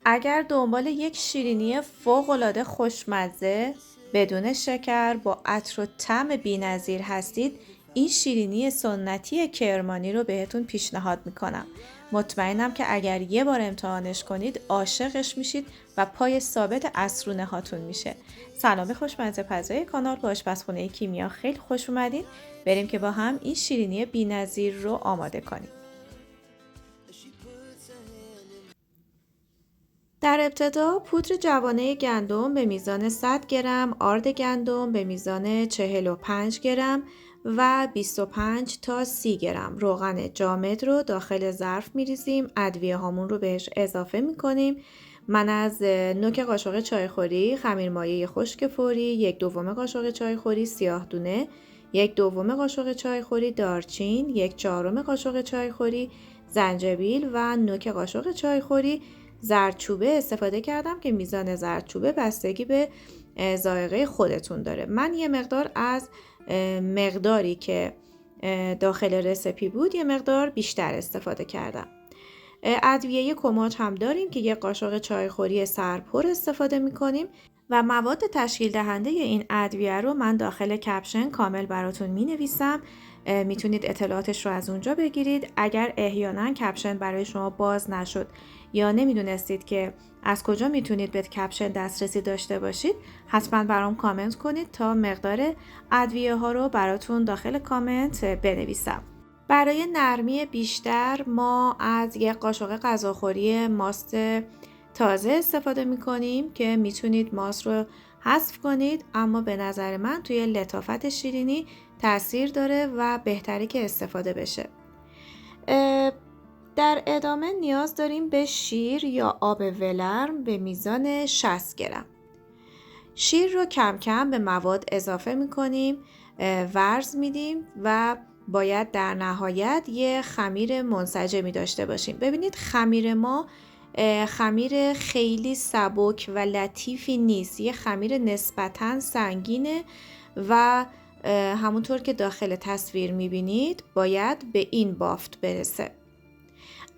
اگر دنبال یک شیرینی فوق‌العاده خوشمزه بدون شکر با عطر و طعم بی‌نظیر هستید، این شیرینی سنتی کرمانی رو بهتون پیشنهاد میکنم. مطمئنم که اگر یه بار امتحانش کنید عاشقش میشید و پای ثابت عصرونه هاتون میشه. سلام خوشمزه پزای کانال با آشپزخونه کیمیا، خیلی خوش اومدین. بریم که با هم این شیرینی بی‌نظیر رو آماده کنیم. در ابتدا پودر جوانه گندم به میزان 100 گرم، آرد گندم به میزان 45 گرم و 25 تا 30 گرم روغن جامد رو داخل ظرف میریزیم. ادویه هامون رو بهش اضافه میکنیم. من از نوک قاشق چایخوری خمیرمایه خشک فوری، 1/2 قاشق چایخوری سیاه دونه، 1/2 قاشق چایخوری دارچین، 1/4 قاشق چایخوری زنجبیل و نوک قاشق چایخوری زردچوبه استفاده کردم که میزان زردچوبه بستگی به ذائقه خودتون داره. من یه مقدار از مقداری که داخل رسیپی بود یه مقدار بیشتر استفاده کردم. ادویه کماج هم داریم که یه قاشق چایخوری سرپر استفاده میکنیم و مواد تشکیل دهنده این ادویه رو من داخل کپشن کامل براتون می نویسم. میتونید اطلاعاتش رو از اونجا بگیرید. اگر احیانا کپشن برای شما باز نشد یا نمیدونستید که از کجا میتونید به کپشن دسترسی داشته باشید، حتما برام کامنت کنید تا مقدار ادویه ها رو براتون داخل کامنت بنویسم. برای نرمی بیشتر ما از یک قاشق غذاخوری ماست تازه استفاده میکنیم که میتونید ماست رو حذف کنید، اما به نظر من توی لطافت شیرینی تاثیر داره و بهتره که استفاده بشه. در ادامه نیاز داریم به شیر یا آب ولرم به میزان 60 گرم. شیر رو کم کم به مواد اضافه میکنیم، ورز میدیم و باید در نهایت یه خمیر منسجمی داشته باشیم. ببینید خمیر ما خمیر خیلی سبک و لطیفی نیست، یه خمیر نسبتاً سنگینه و همونطور که داخل تصویر میبینید باید به این بافت برسه.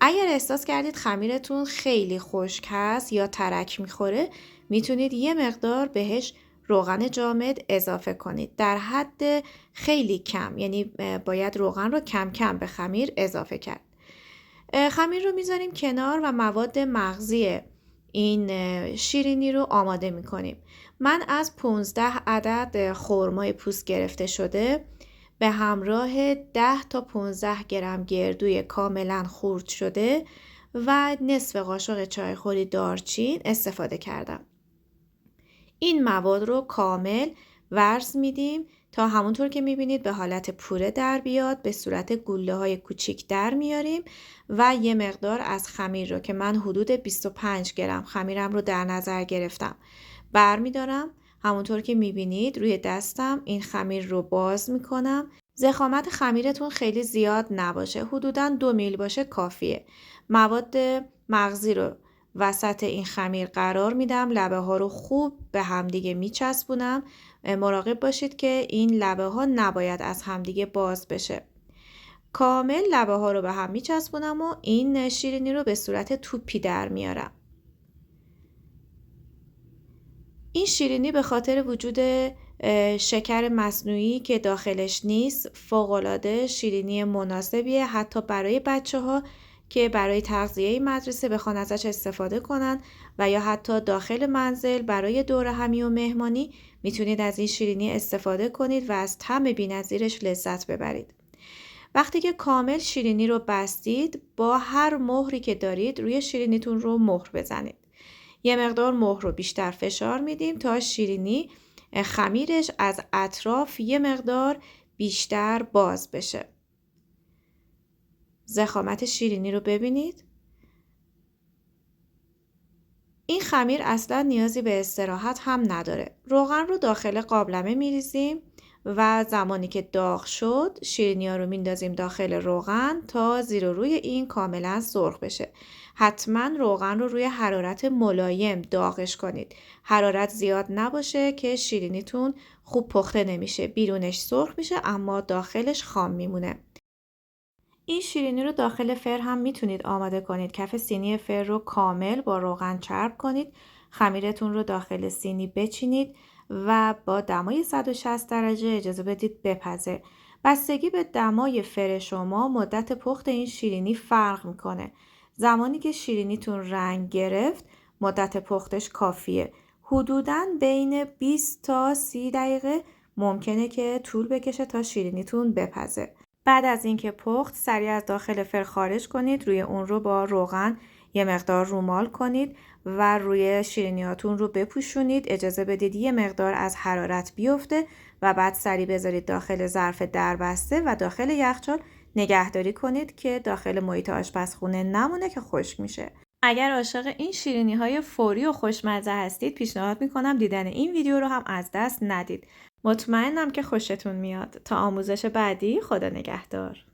اگر احساس کردید خمیرتون خیلی خشک هست یا ترک میخوره، میتونید یه مقدار بهش روغن جامد اضافه کنید در حد خیلی کم، یعنی باید روغن رو کم کم به خمیر اضافه کرد. خمیر رو میذاریم کنار و مواد مغزی این شیرینی رو آماده میکنیم. من از 15 عدد خرمای پوست گرفته شده به همراه 10 تا 15 گرم گردوی کاملا خرد شده و نصف قاشق چایخوری دارچین استفاده کردم. این مواد رو کامل ورز میدیم تا همونطور که میبینید به حالت پوره در بیاد، به صورت گوله های کوچیک در میاریم و یه مقدار از خمیر رو که من حدود 25 گرم خمیرم رو در نظر گرفتم بر میدارم. همونطور که میبینید روی دستم این خمیر رو باز میکنم. ضخامت خمیرتون خیلی زیاد نباشه، حدوداً 2 میل باشه کافیه. مواد مغزی رو وسط این خمیر قرار میدم، لبه ها رو خوب به همدیگه میچسبونم. مراقب باشید که این لبه ها نباید از همدیگه باز بشه. کامل لبه ها رو به هم میچسبونم و این شیرینی رو به صورت توپی در میارم. این شیرینی به خاطر وجود شکر مصنوعی که داخلش نیست فوق‌العاده شیرینی مناسبیه، حتی برای بچه‌ها که برای تغذیه مدرسه بخوان ازش استفاده کنن و یا حتی داخل منزل برای دوره همی و مهمانی میتونید از این شیرینی استفاده کنید و از طعم بی‌نظیرش لذت ببرید. وقتی که کامل شیرینی رو بستید، با هر مهری که دارید روی شیرینیتون رو مهر بزنید. یه مقدار مهر رو بیشتر فشار میدیم تا شیرینی خمیرش از اطراف یه مقدار بیشتر باز بشه. ضخامت شیرینی رو ببینید. این خمیر اصلا نیازی به استراحت هم نداره. روغن رو داخل قابلمه میریزیم و زمانی که داغ شد شیرینی ها رو میندازیم داخل روغن تا زیر و روی این کاملا سرخ بشه. حتما روغن رو روی حرارت ملایم داغش کنید. حرارت زیاد نباشه که شیرینیتون خوب پخته نمیشه. بیرونش سرخ میشه اما داخلش خام میمونه. این شیرینی رو داخل فر هم میتونید آماده کنید. کف سینی فر رو کامل با روغن چرب کنید. خمیرتون رو داخل سینی بچینید و با دمای 160 درجه اجازه بدید بپزه. بستگی به دمای فر شما مدت پخت این شیرینی فرق میکنه. زمانی که شیرینیتون رنگ گرفت مدت پختش کافیه. حدوداً بین 20 تا 30 دقیقه ممکنه که طول بکشه تا شیرینیتون بپزه. بعد از اینکه پخت سریع از داخل فر خارج کنید. روی اون رو با روغن یه مقدار رومال کنید و روی شیرینیاتون رو بپوشونید. اجازه بدید یه مقدار از حرارت بیفته و بعد سریع بذارید داخل ظرف دربسته و داخل یخچال نگهداری کنید که داخل محیط آشپزخونه نمونه که خشک میشه. اگر عاشق این شیرینی‌های فوری و خوشمزه هستید پیشنهاد میکنم دیدن این ویدیو رو هم از دست ندید. مطمئنم که خوشتون میاد. تا آموزش بعدی، خدا نگهدار.